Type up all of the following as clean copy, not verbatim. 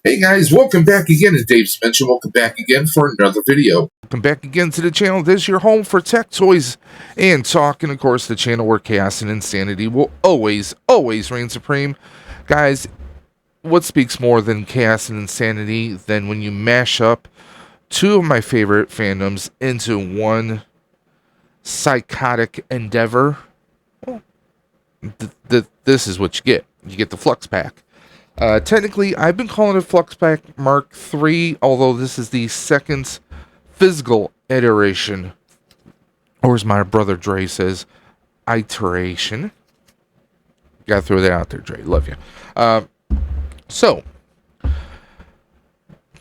Hey guys, welcome back again, as Dave's mentioned, welcome back again for another video. Welcome back again to the channel. This is your home for tech, toys, and talk, and of course the channel where chaos and insanity will always reign supreme. Guys, what speaks more than chaos and insanity than when you mash up two of my favorite fandoms into one psychotic endeavor? Well, this is what you get. You get the Flux pack. Technically, I've been calling it Flux Pack Mark III, although this is the second physical iteration, or as my brother Dre says, iteration. Gotta throw that out there, Dre. Love you. So,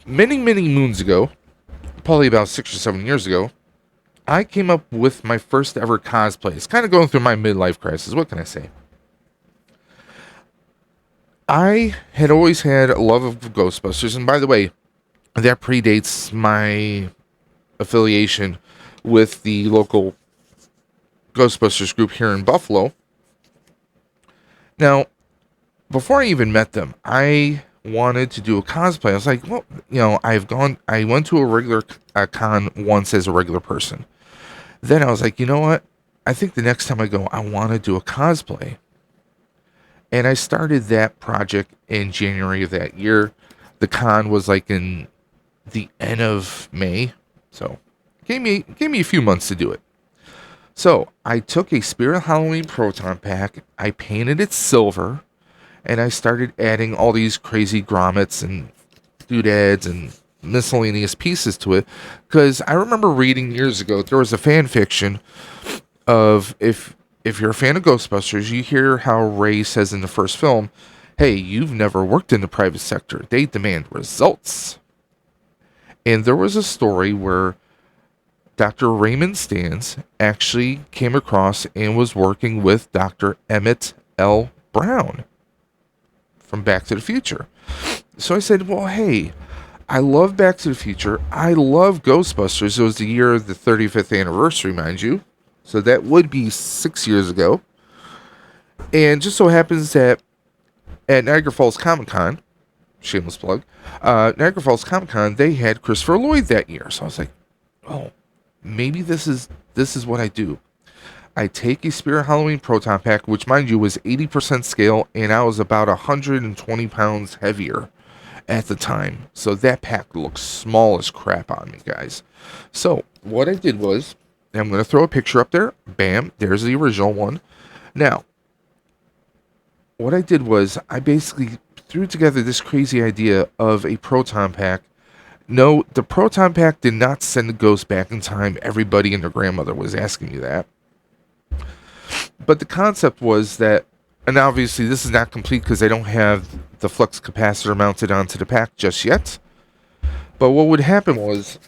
many moons ago, probably about 6 or 7 years ago, I came up with my first ever cosplay. It's kind of going through my midlife crisis. What can I say? I had always had a love of Ghostbusters, and by the way, that predates my affiliation with the local Ghostbusters group here in Buffalo. Now, before I even met them, I wanted to do a cosplay. I was like, well, I went to a regular con once as a regular person. Then I was like, you know what? I think the next time I go, I want to do a cosplay. And I started that project in January of that year. The con was like in the end of May. So gave me a few months to do it. So I took a Spirit Halloween Proton Pack, I painted it silver, and I started adding all these crazy grommets and doodads and miscellaneous pieces to it. Because I remember reading years ago, there was a fan fiction of if you're a fan of Ghostbusters, you hear how Ray says in the first film, hey, you've never worked in the private sector. They demand results. And there was a story where Dr. Raymond Stans actually came across and was working with Dr. Emmett L. Brown from Back to the Future. So I said, well, hey, I love Back to the Future. I love Ghostbusters. It was the year of the 35th anniversary, mind you. So that would be 6 years ago. And just so happens that at Niagara Falls Comic Con, shameless plug, Niagara Falls Comic Con, they had Christopher Lloyd that year. So I was like, oh, maybe this is what I do. I take a Spirit Halloween Proton Pack, which mind you was 80% scale, and I was about 120 pounds heavier at the time. So that pack looks small as crap on me, guys. So what I did was, I'm going to throw a picture up there. Bam, there's the original one. Now, what I did was I basically threw together this crazy idea of a proton pack. No, the proton pack did not send the ghost back in time. Everybody and their grandmother was asking me that. But the concept was that, and obviously this is not complete because I don't have the flux capacitor mounted onto the pack just yet. But what would happen was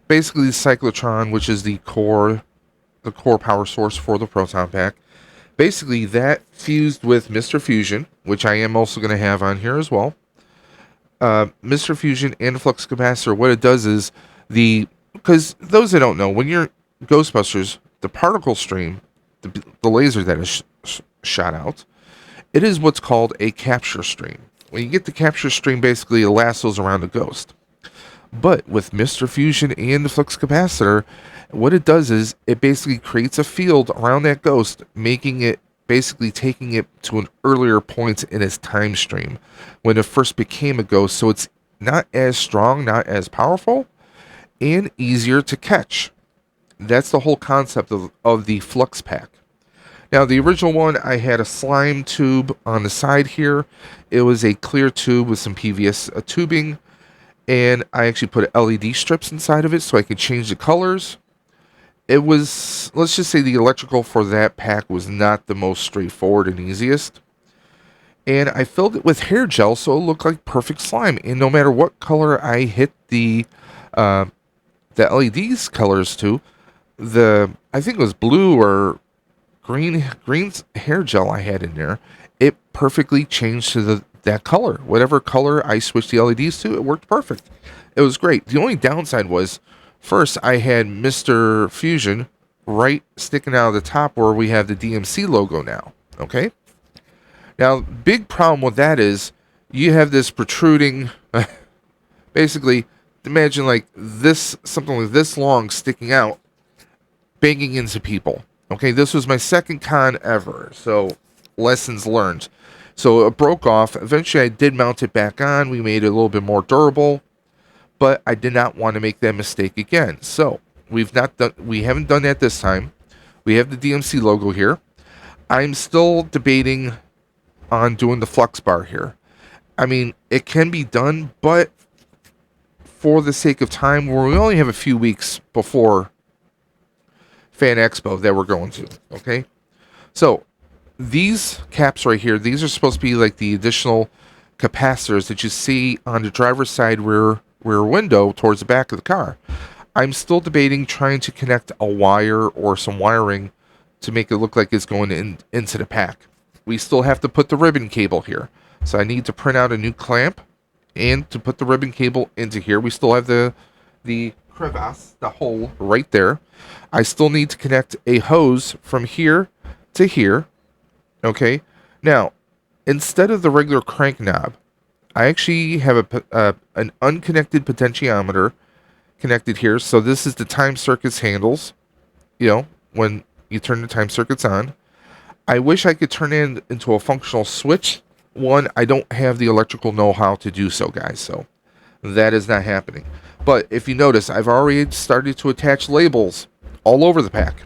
basically the cyclotron, which is the core power source for the proton pack, basically that fused with Mr. Fusion, which I am also going to have on here as well. Mr. Fusion and the flux capacitor, what it does is because those that don't know, when you're Ghostbusters, the particle stream, the laser that is shot out, it is what's called a capture stream. When you get the capture stream, basically it lassos around the ghost. But with Mr. Fusion and the flux capacitor, what it does is it basically creates a field around that ghost, making it basically taking it to an earlier point in its time stream when it first became a ghost. So it's not as strong, not as powerful, and easier to catch. That's the whole concept of the Flux pack. Now, the original one, I had a slime tube on the side here. It was a clear tube with some PVS tubing. And I actually put LED strips inside of it so I could change the colors. It was, let's just say the electrical for that pack was not the most straightforward and easiest. And I filled it with hair gel so it looked like perfect slime. And no matter what color I hit the LEDs colors to, I think it was blue or green hair gel I had in there, it perfectly changed to that color. Whatever color I switched the LEDs to, it worked perfect. It was great. The only downside was, first, I had Mr. Fusion right sticking out of the top where we have the DMC logo now. Okay? Now, big problem with that is you have this protruding, basically, imagine like this, something like this long sticking out, banging into people. Okay, this was my second con ever, so lessons learned. So it broke off. Eventually, I did mount it back on. We made it a little bit more durable, but I did not want to make that mistake again. So we haven't done that this time. We have the DMC logo here. I'm still debating on doing the Flux bar here. I mean, it can be done, but for the sake of time, where we only have a few weeks before Fan Expo that we're going to, okay? So, these caps right here, these are supposed to be like the additional capacitors that you see on the driver's side rear window towards the back of the car. I'm still debating trying to connect a wire or some wiring to make it look like it's going into the pack. We still have to put the ribbon cable here. So I need to print out a new clamp and to put the ribbon cable into here. We still have the crevasse, the hole right there. I still need to connect a hose from here to here. Okay. Now, instead of the regular crank knob, I actually have an unconnected potentiometer connected here. So this is the time circuits handles, when you turn the time circuits on. I wish I could turn it into a functional switch. One, I don't have the electrical know-how to do so, guys, so that is not happening. But if you notice, I've already started to attach labels all over the pack.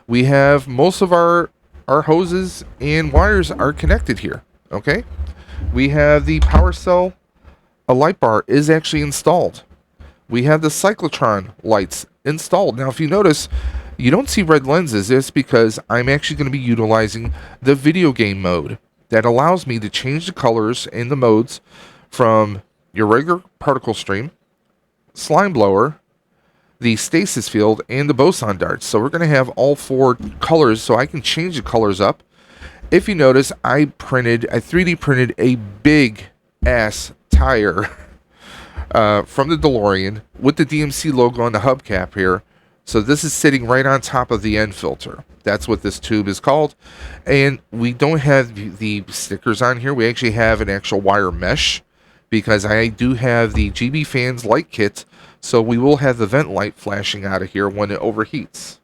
We have most of our hoses and wires are connected here, okay? We have the power cell, a light bar is actually installed. We have the cyclotron lights installed. Now, if you notice, you don't see red lenses. It's because I'm actually going to be utilizing the video game mode that allows me to change the colors and the modes from your regular particle stream, slime blower, the stasis field, and the boson darts. So we're going to have all four colors, so I can change the colors up. If you notice, I 3D printed a big ass tire from the DeLorean with the DMC logo on the hubcap here. So this is sitting right on top of the end filter. That's what this tube is called. And we don't have the stickers on here. We actually have an actual wire mesh because I do have the GB fans light kit. So we will have the vent light flashing out of here when it overheats.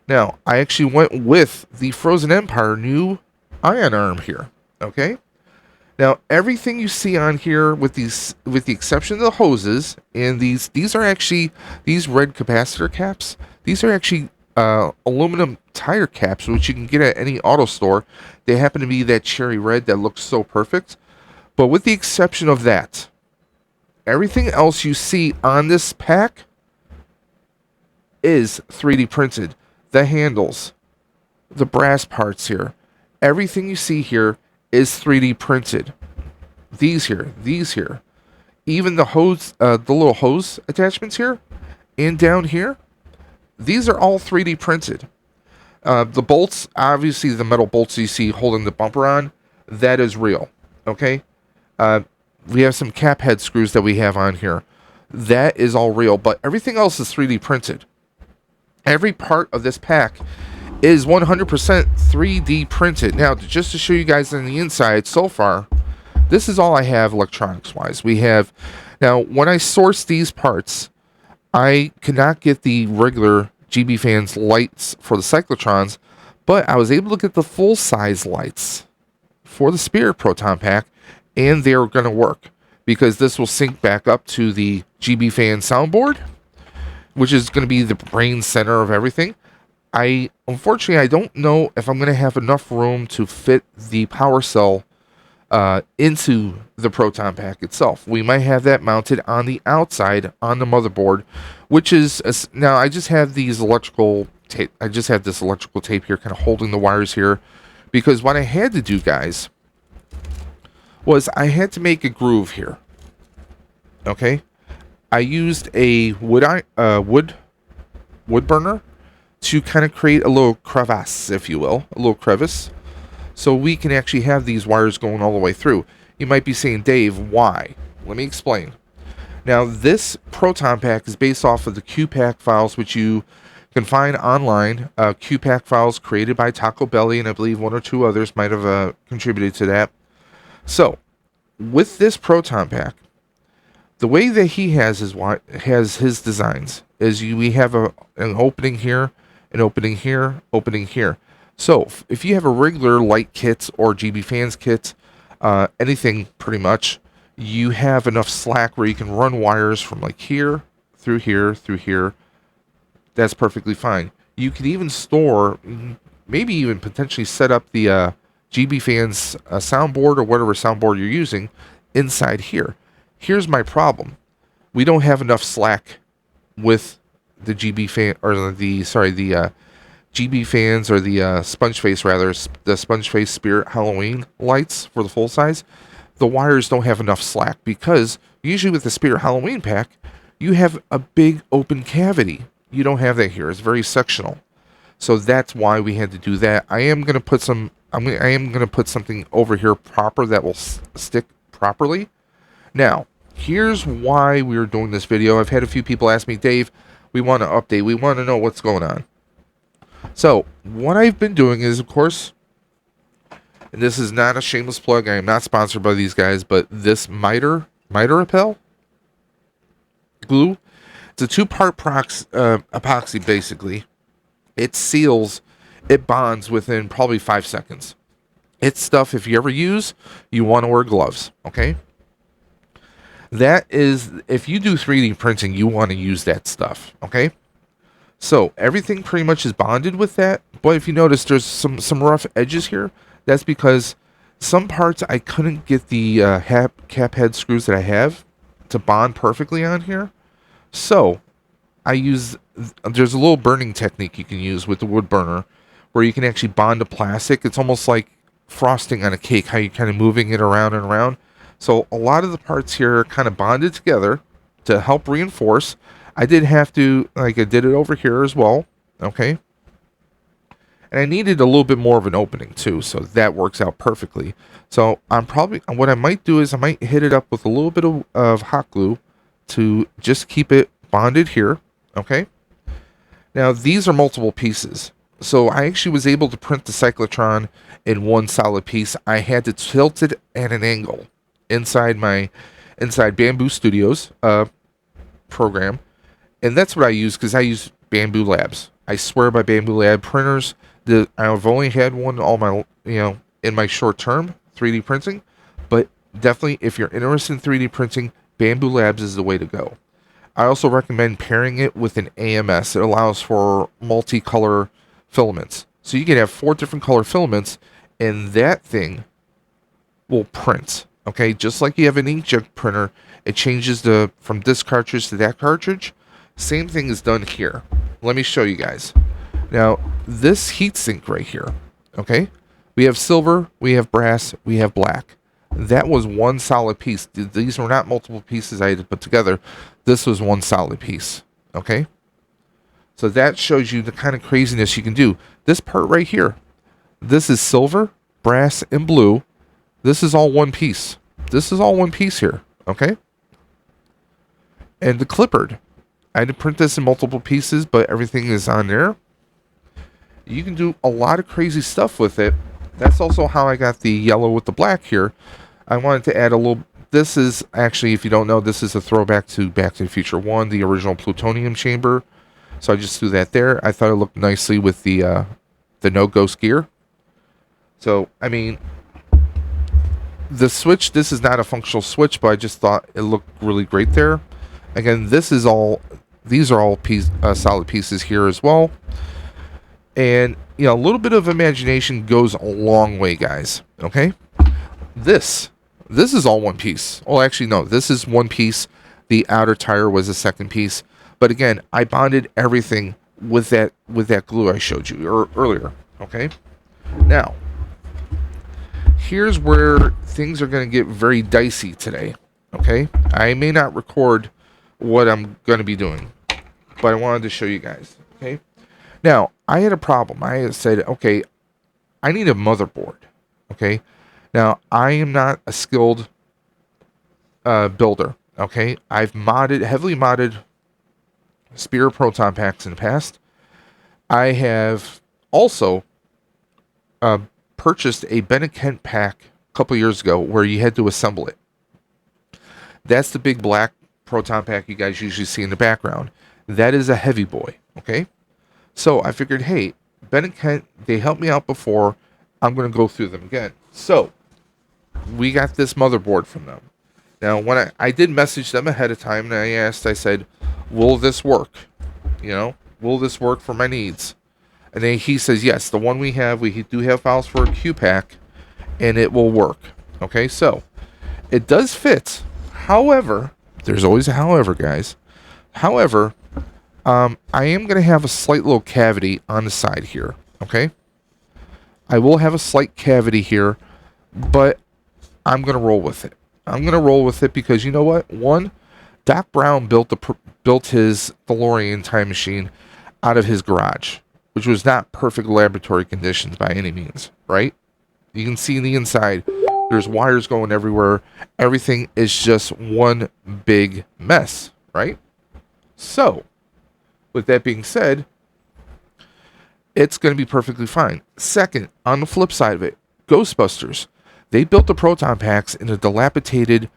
Now, I actually went with the Frozen Empire new ion arm here. Okay? Now, everything you see on here, with the exception of the hoses, and these are actually, these red capacitor caps, these are actually aluminum tire caps, which you can get at any auto store. They happen to be that cherry red that looks so perfect. But with the exception of that, everything else you see on this pack is 3D printed. The handles, the brass parts here, everything you see here is 3D printed. These here, even the hose, the little hose attachments here, and down here, these are all 3D printed. The bolts, obviously the metal bolts you see holding the bumper on, that is real. Okay, we have some cap head screws that we have on here. That is all real, but everything else is 3D printed. Every part of this pack is 100% 3D printed. Now, just to show you guys on the inside so far, this is all I have electronics-wise. We have, now, when I source these parts, I cannot get the regular GB fans lights for the cyclotrons, but I was able to get the full-size lights for the Spirit Proton Pack, and they're going to work because this will sync back up to the GB fan soundboard, which is going to be the brain center of everything. Unfortunately, I don't know if I'm going to have enough room to fit the power cell into the proton pack itself. We might have that mounted on the outside on the motherboard, which is now I just have these electrical tape. I just have this electrical tape here, kind of holding the wires here, because what I had to do, guys, was I had to make a groove here. Okay, I used a wood burner to kind of create a little crevasse, if you will, a little crevice, so we can actually have these wires going all the way through. You might be saying, Dave, why? Let me explain. Now, this proton pack is based off of the QPack files, which you can find online. QPack files created by Taco Belly, and I believe one or two others might have contributed to that. So, with this proton pack, the way that he has his designs is we have an opening here, an opening here, opening here. So if you have a regular light kit or GB fans kit, anything pretty much, you have enough slack where you can run wires from like here through here through here. That's perfectly fine. You can even store, maybe even potentially set up the GB fans soundboard or whatever soundboard you're using inside here. Here's my problem. We don't have enough slack with the GB fan, or the GB fans, or the sponge face rather, the sponge face Spirit Halloween lights for the full size. The wires don't have enough slack because usually with the Spirit Halloween pack, you have a big open cavity. You don't have that here. It's very sectional. So that's why we had to do that. I am going to put something over here proper that will stick properly. Now, here's why we're doing this video. I've had a few people ask me, Dave, we want to update. We want to know what's going on. So, what I've been doing is, of course, and this is not a shameless plug. I am not sponsored by these guys, but this miter repel glue, it's a two-part epoxy, basically. It seals, it bonds within probably 5 seconds. It's stuff, if you ever use, you want to wear gloves, okay? That is, if you do 3D printing, you want to use that stuff, okay? So, everything pretty much is bonded with that, but if you notice, there's some rough edges here. That's because some parts I couldn't get the cap head screws that I have to bond perfectly on here. So, there's a little burning technique you can use with the wood burner where you can actually bond to plastic. It's almost like frosting on a cake, how you're kind of moving it around and around. So a lot of the parts here are kind of bonded together to help reinforce. I did have to, I did it over here as well, okay? And I needed a little bit more of an opening too, so that works out perfectly. So what I might do is I might hit it up with a little bit of hot glue to just keep it bonded here, okay? Now, these are multiple pieces. So I actually was able to print the cyclotron in one solid piece. I had to tilt it at an angle inside Bamboo Studios program. And that's what I use because I use Bamboo Labs. I swear by Bamboo Lab printers. I've only had one in my short term 3D printing, but definitely if you're interested in 3D printing, Bamboo Labs is the way to go. I also recommend pairing it with an AMS. It allows for multicolor filaments. So you can have 4 different color filaments, and that thing will print. Okay, just like you have an inkjet printer, it changes from this cartridge to that cartridge. Same thing is done here. Let me show you guys. Now, this heatsink right here, okay? We have silver, we have brass, we have black. That was one solid piece. These were not multiple pieces I had to put together. This was one solid piece, okay? So that shows you the kind of craziness you can do. This part right here, this is silver, brass, and blue. This is all one piece. This is all one piece here, okay? And the clipboard, I had to print this in multiple pieces, but everything is on there. You can do a lot of crazy stuff with it. That's also how I got the yellow with the black here. I wanted to add a little... This is actually, if you don't know, this is a throwback to Back to the Future 1, the original plutonium chamber. So I just threw that there. I thought it looked nicely with the no-ghost gear. So, I mean, the switch, this is not a functional switch, but I just thought it looked really great there. Again, these are all solid pieces here as well. And, a little bit of imagination goes a long way, guys. Okay? This is all one piece. Oh, actually, no. This is one piece. The outer tire was a second piece. But again, I bonded everything with that glue I showed you earlier. Okay? Now, here's where things are going to get very dicey today. Okay? I may not record what I'm going to be doing, but I wanted to show you guys. Okay? Now, I had a problem. I had said, okay, I need a motherboard. Okay? Now, I am not a skilled builder. Okay? I've heavily modded Spirit proton packs in the past. I have also purchased a Bennett Kent pack a couple years ago where you had to assemble it. That's the big black proton pack you guys usually see in the background. That is a heavy boy, okay? So I figured, hey, Ben and Kent, they helped me out before. I'm going to go through them again. So we got this motherboard from them. Now, when I did message them ahead of time, and I said, will this work? You know, will this work for my needs? And then he says, yes, the one we have, we do have files for a Q pack, and it will work. Okay, so it does fit. However, there's always a however, guys. However, I am going to have a slight little cavity on the side here. Okay, I will have a slight cavity here, but I'm going to roll with it. I'm going to roll with it because you know what? One, Doc Brown built his DeLorean time machine out of his garage, which was not perfect laboratory conditions by any means, right? You can see in the inside, there's wires going everywhere. Everything is just one big mess, right? So, with that being said, it's going to be perfectly fine. Second, on the flip side of it, Ghostbusters. They built the proton packs in a dilapidated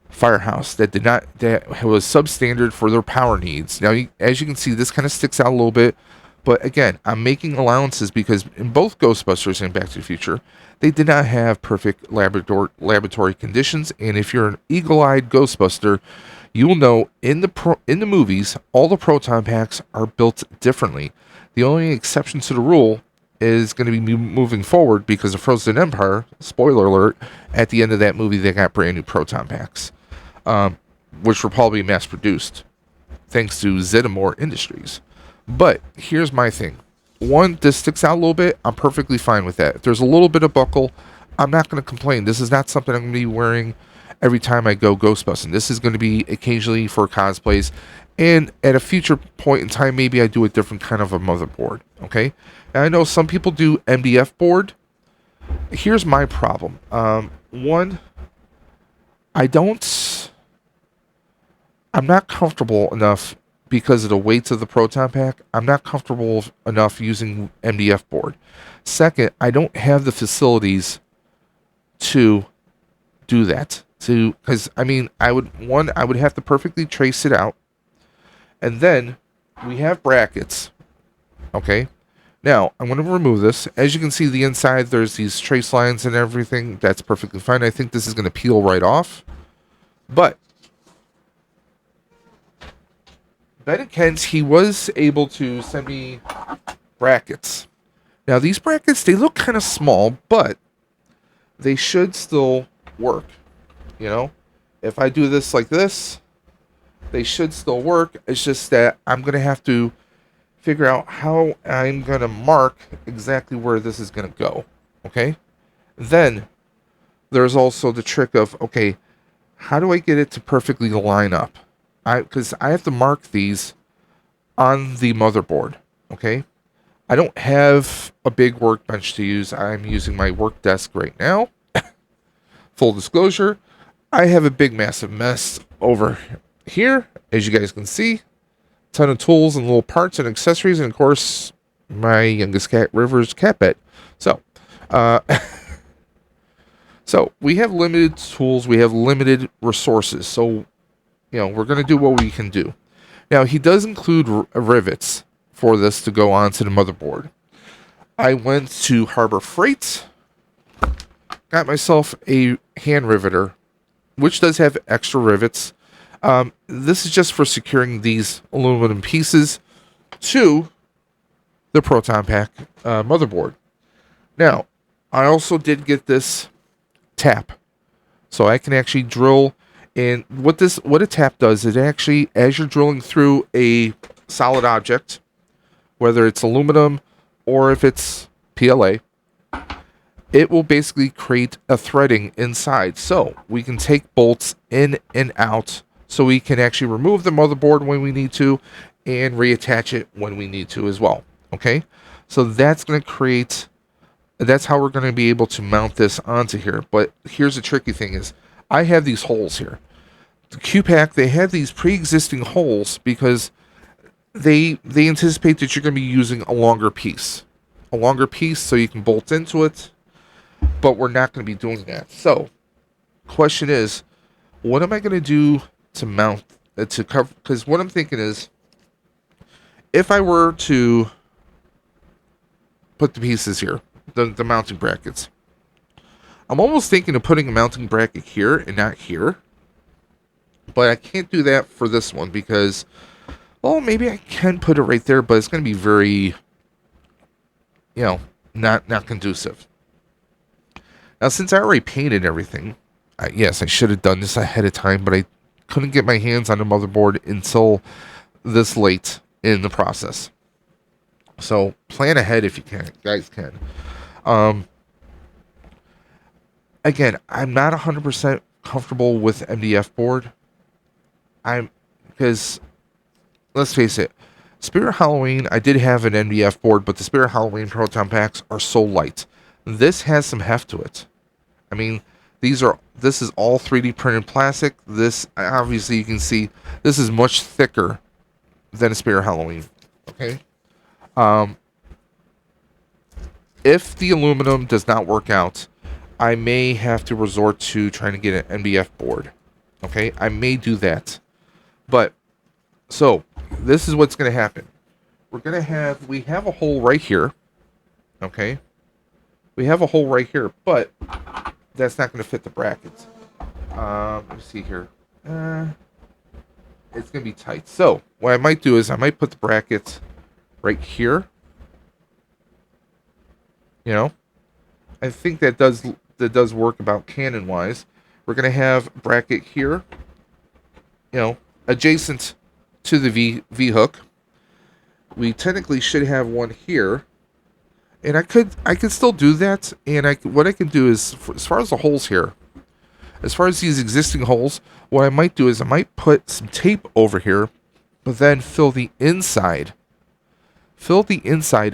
firehouse that was substandard for their power needs. Now, as you can see, this kind of sticks out a little bit. But again, I'm making allowances because in both Ghostbusters and Back to the Future, they did not have perfect laboratory conditions. And if you're an eagle-eyed Ghostbuster, you will know in the movies, all the proton packs are built differently. The only exception to the rule is going to be moving forward because of Frozen Empire, spoiler alert, at the end of that movie, they got brand new proton packs, which were probably mass-produced, thanks to Zetamore Industries. But here's my thing. One, this sticks out a little bit. I'm perfectly fine with that. If there's a little bit of buckle, I'm not going to complain. This is not something I'm going to be wearing every time I go Ghostbusting. This is going to be occasionally for cosplays. And at a future point in time, maybe I do a different kind of a motherboard. Okay? Now, I know some people do MDF board. Here's my problem. One, I'm not comfortable enough because of the weights of the proton pack. I'm not comfortable enough using MDF board. Second, I don't have the facilities to do that. Because I mean, I would have to perfectly trace it out, and then we have brackets. Okay, now I'm going to remove this. As you can see, the inside there's these trace lines and everything. That's perfectly fine. I think this is going to peel right off, but Ben Kent, he was able to send me brackets. Now these brackets, they look kind of small, but they should still work. You know, if I do this like this, they should still work. It's just that I'm going to have to figure out how I'm going to mark exactly where this is going to go. Okay? Then there's also the trick of, okay, how do I get it to perfectly line up? Because I have to mark these on the motherboard. Okay? I don't have a big workbench to use. I'm using my work desk right now. Full disclosure, I have a big massive mess over here, as you guys can see. Ton of tools and little parts and accessories, and of course, my youngest cat, River's cat bed. So, so we have limited tools, we have limited resources. So, you know, we're going to do what we can do. Now, he does include rivets for this to go onto the motherboard. I went to Harbor Freight, got myself a hand riveter, which does have extra rivets. This is just for securing these aluminum pieces to the proton pack motherboard. Now, I also did get this tap, so I can actually drill. And what a tap does is actually, as you're drilling through a solid object, whether it's aluminum or if it's PLA, it will basically create a threading inside. So we can take bolts in and out, so we can actually remove the motherboard when we need to and reattach it when we need to as well. Okay? So that's how we're going to be able to mount this onto here. But here's the tricky thing is, I have these holes here. The Q-Pack, they have these pre-existing holes because they anticipate that you're going to be using a longer piece. A longer piece so you can bolt into it. But we're not going to be doing that. So, question is, what am I going to do to mount, to cover, because what I'm thinking is, if I were to put the pieces here, the mounting brackets, I'm almost thinking of putting a mounting bracket here and not here. But I can't do that for this one because, well, maybe I can put it right there, but it's going to be very, not conducive. Now, since I already painted everything, yes, I should have done this ahead of time, but I couldn't get my hands on the motherboard until this late in the process. So plan ahead if you can, guys can. Again, I'm not 100% comfortable with MDF board. Because let's face it, Spirit Halloween, I did have an MDF board, but the Spirit Halloween proton packs are so light. This has some heft to it. I mean, this is all 3D printed plastic. This, obviously, you can see this is much thicker than a Spirit Halloween. Okay. If the aluminum does not work out, I may have to resort to trying to get an MDF board. Okay, I may do that. But, so, this is what's going to happen. We have a hole right here. Okay. We have a hole right here, but that's not going to fit the brackets. Let me see here. It's going to be tight. So, what I might do is I might put the brackets right here. I think that does work about cannon wise. We're going to have bracket here, adjacent to the V hook. We technically should have one here, and I could still do that. And what I can do is, as far as the holes here, as far as these existing holes, what I might do is I might put some tape over here, but then fill the inside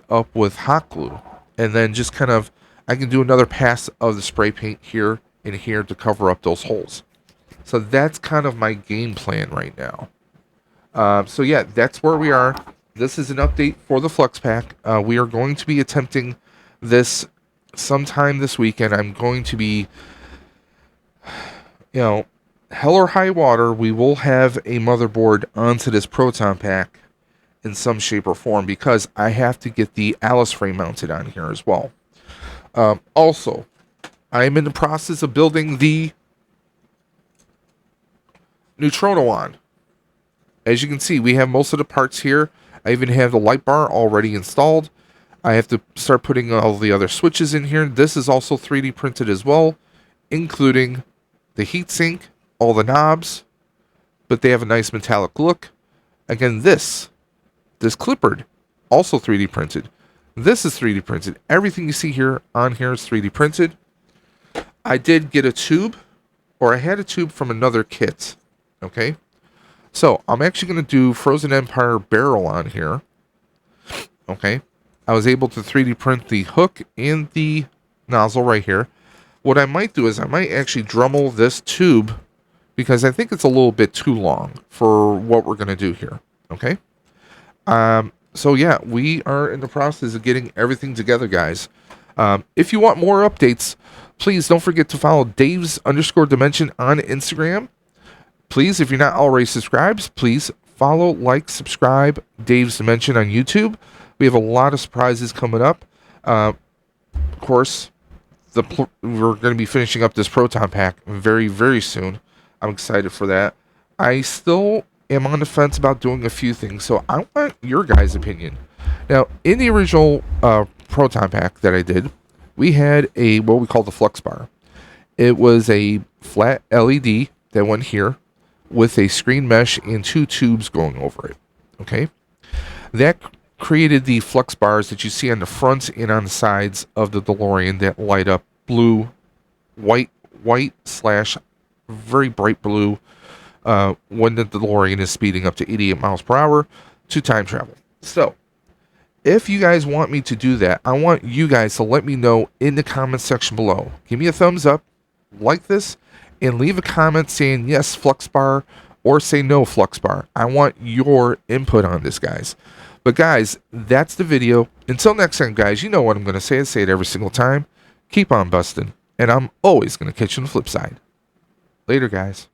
up with hot glue, and then just kind of, I can do another pass of the spray paint here and here to cover up those holes. So that's kind of my game plan right now. So yeah, that's where we are. This is an update for the Flux pack. We are going to be attempting this sometime this weekend. I'm going to be, hell or high water, we will have a motherboard onto this proton pack in some shape or form, because I have to get the Alice frame mounted on here as well. Also, I am in the process of building the Neutrono. As you can see, we have most of the parts here. I even have the light bar already installed. I have to start putting all the other switches in here. This is also 3D printed as well, including the heatsink, all the knobs, but they have a nice metallic look. Again, this clipboard, also 3D printed. This is 3D printed. Everything you see here on here is 3D printed. I did get a tube, or I had a tube from another kit. Okay. So, I'm actually going to do Frozen Empire barrel on here. Okay. I was able to 3D print the hook and the nozzle right here. What I might do is I might actually Dremel this tube, because I think it's a little bit too long for what we're going to do here. Okay. So yeah, we are in the process of getting everything together, guys. If you want more updates, please don't forget to follow Dave's_Dimension on Instagram. Please, if you're not already subscribed, please follow, like, subscribe Dave's Dimension on YouTube. We have a lot of surprises coming up. Of course, we're going to be finishing up this proton pack very, very soon. I'm excited for that. I still am on the fence about doing a few things, so I want your guys' opinion. Now, in the original proton pack that I did, we had what we call the Flux bar. It was a flat LED that went here with a screen mesh and 2 tubes going over it. Okay, that created the Flux bars that you see on the front and on the sides of the DeLorean that light up blue, white / very bright blue when the DeLorean is speeding up to 88 miles per hour to time travel. So, if you guys want me to do that, I want you guys to let me know in the comment section below. Give me a thumbs up, like this, and leave a comment saying yes, Flux bar, or say no, Flux bar. I want your input on this, guys. But guys, that's the video. Until next time, guys, you know what I'm going to say. I say it every single time. Keep on busting, and I'm always going to catch you on the flip side. Later, guys.